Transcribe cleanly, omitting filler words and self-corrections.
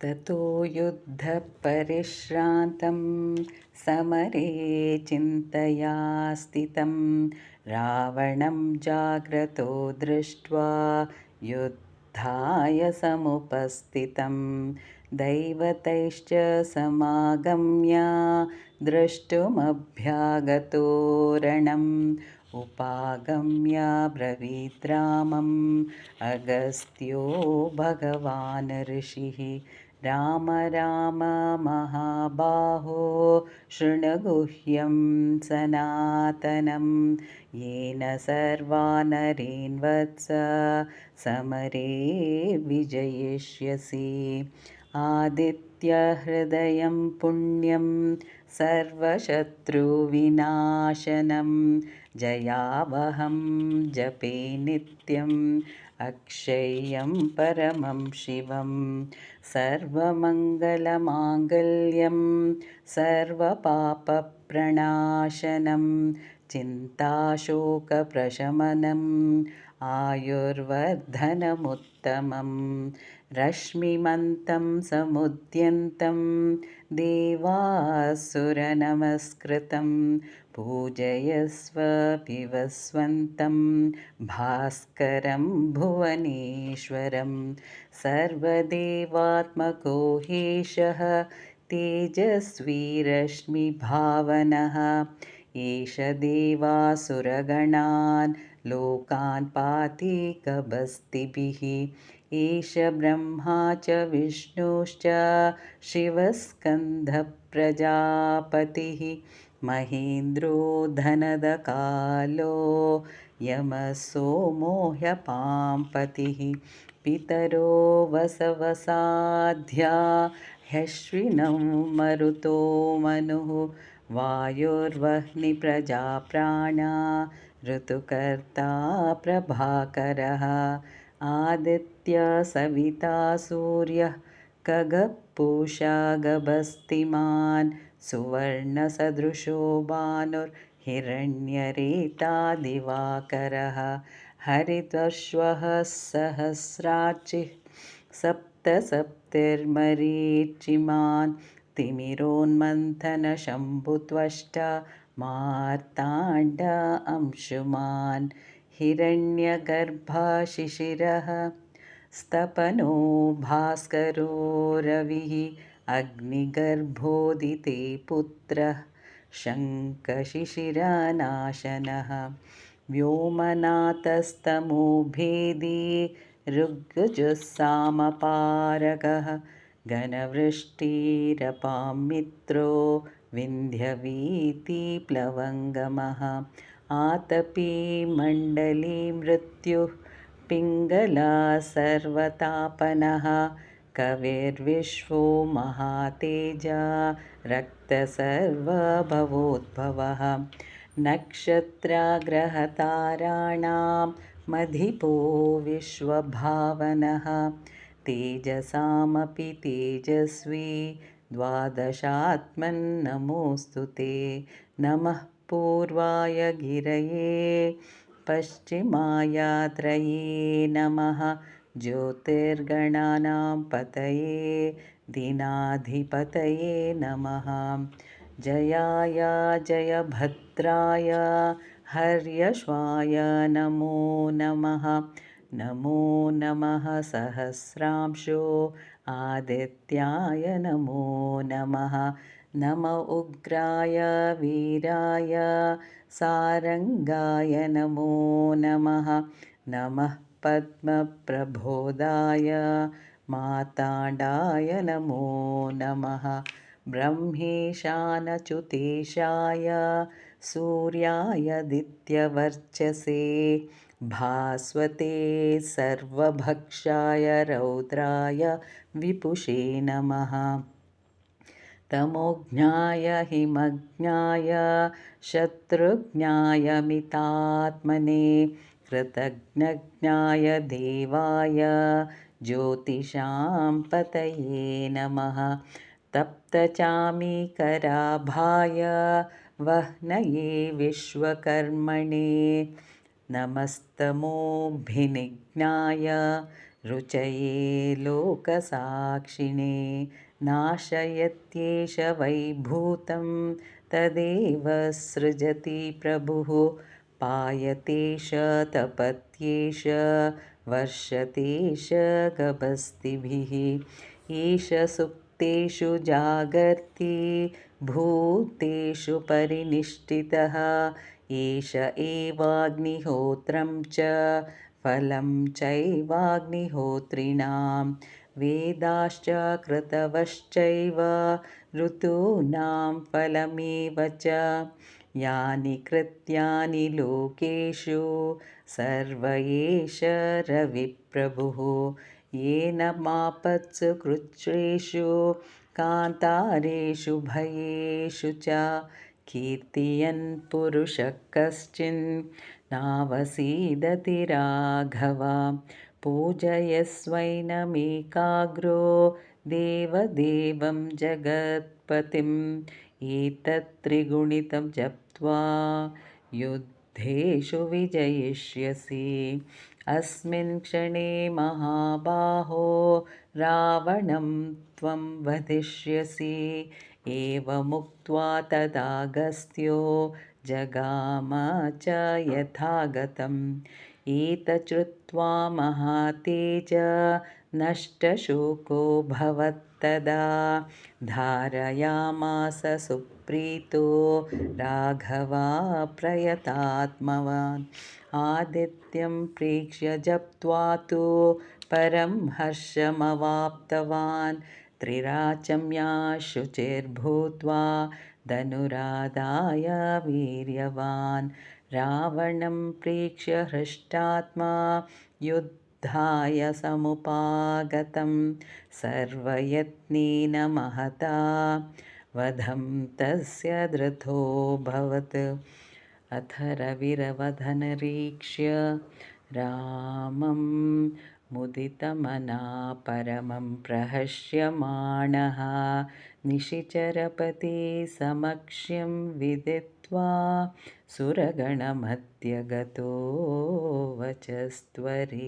ततो युद्धपरिश्रान्तं समरे चिन्तया स्थितं रावणं जाग्रतो दृष्ट्वा युद्धाय समुपस्थितं दैवतैश्च समागम्य द्रष्टुमभ्यागतो रणम् उपागम्य ब्रवीद्रामम् अगस्त्यो भगवान् ऋषिः राम राम महाबाहो शृणुगुह्यं सनातनं येन सर्वानरेन् वत्स समरे विजयिष्यसि आदित्यहृदयं पुण्यं सर्वशत्रुविनाशनं जयावहं जपे नित्यम् अक्षय्यं परमं शिवं सर्वमङ्गलमाङ्गल्यं सर्वपापप्रणाशनं चिन्ताशोकप्रशमनम् आयुर्वर्धनमुत्तमं रश्मिमन्तं समुद्यन्तं देवासुरनमस्कृतं पूजयस्व विवस्वन्तं भास्करं भुवनेश्वरं सर्वदेवात्मको ह्येषः तेजस्वी रश्मिभावनः एष देवासुरगणान् लोकान् पाति कबस्तिभिः एष ब्रह्मा च विष्णुश्च शिवस्कन्धप्रजापतिः महेन्द्रो धनदकालो यमः सोमो ह्यपाम्पतिः पितरो वसवसाध्या ह्यश्विनौ मरुतो मनुः वायुर्वह्निप्रजाप्राणा ऋतुकर्ता प्रभाकरः आदित्य सविता सूर्यः खगः पूषा गभस्तिमान् सुवर्णसदृशो भानुर्हिरण्यरेता दिवाकरः हरितश्वः सहस्रार्चिः सप्तसप्तिर्मरीचिमान् तिमिरोन्मन्थनशम्भुत्वष्टा मार्ताण्ड अंशुमान् हिरण्यगर्भाशिशिरः स्तपनो भास्करो रविः अग्निगर्भोदिते पुत्रः शङ्खशिशिरनाशनः व्योमनाथस्तमो भेदी ऋग्जुस्सामपारगः घनवृष्टिरपां मित्रो विन्ध्यवीतिप्लवङ्गमः आतपी मण्डली मृत्युः पिङ्गला सर्वतापनः कविर्विश्वो महातेजा रक्तसर्वभवोद्भवः नक्षत्राग्रहताराणां मधिपो विश्वभावनः तेजसामपि तेजस्वी द्वादशात्मन्नमोऽस्तु ते नमः पूर्वाय गिरये पश्चिमायात्रये नमः ज्योतिर्गणानां पतये दीनाधिपतये नमः जयाय जयभद्राय हर्यश्वाय नमो नमः नमो नमः सहस्रांशो आदित्याय नमो नमः नम उग्राय वीराय सारङ्गाय नमो नमः नमः पद्मप्रबोधाय माताण्डाय नमो नमः ब्रह्मेशानच्युतेशाय सूर्याय दित्यवर्चसे भास्वते सर्वभक्षाय रौद्राय विपुषे नमः तमोज्ञाय हिमज्ञाय शत्रुज्ञाय मितात्मने कृतज्ञज्ञाय देवाय ज्योतिषां पतये नमः तप्तचामीकराभाय वह्नये विश्वकर्मणे नमस्तमोभिनिज्ञाय रुचये लोकसाक्षिणे नाशयत्येष वैभूतं तदेव सृजति प्रभुः पायतेष तपत्येष वर्षतेष गभस्तिभिः ईश सुप्तेषु जागर्ति भूतेषु परिनिष्ठितः एष एवाग्निहोत्रं च फलं चैवाग्निहोत्रिणां वेदाश्च क्रतवश्चैव ऋतूनां फलमेव च यानि कृत्यानि लोकेषु सर्व एष रविप्रभुः येन मापत्सु कृच्छ्रेषु कान्तारेषु भयेषु च कीर्तयन् पुरुषः कश्चिन् नावसीदति राघव पूजयस्वैनमेकाग्रो देवदेवं जगत्पतिम् एतत् त्रिगुणितं जप्त्वा युद्धेषु विजयिष्यसि अस्मिन् क्षणे महाबाहो रावणं त्वं वधिष्यसि एवमुक्त्वा तदागस्त्यो जगाम च यथागतम् एतच्छ्रुत्वा महातेज नष्टशोको भवत्तदा धारयामास सुप्रीतो राघवा प्रयतात्मवान् आदित्यं प्रेक्ष्य जप्त्वा तु परं हर्षमवाप्तवान् त्रिराचम्या शुचिर्भूत्वा धनुरादाय वीर्यवान् रावणं प्रेक्ष्य हृष्टात्मा युद्धाय समुपागतं सर्वयत्नेन महता वधं तस्य धृतोऽभवत् अथ रविरवधनरीक्ष्य रामं मुदितमना परमं प्रहस्यमाणः निशिचरपति समक्ष्यं विदित्वा सुरगणमध्य गतो वचस्त्वरेति।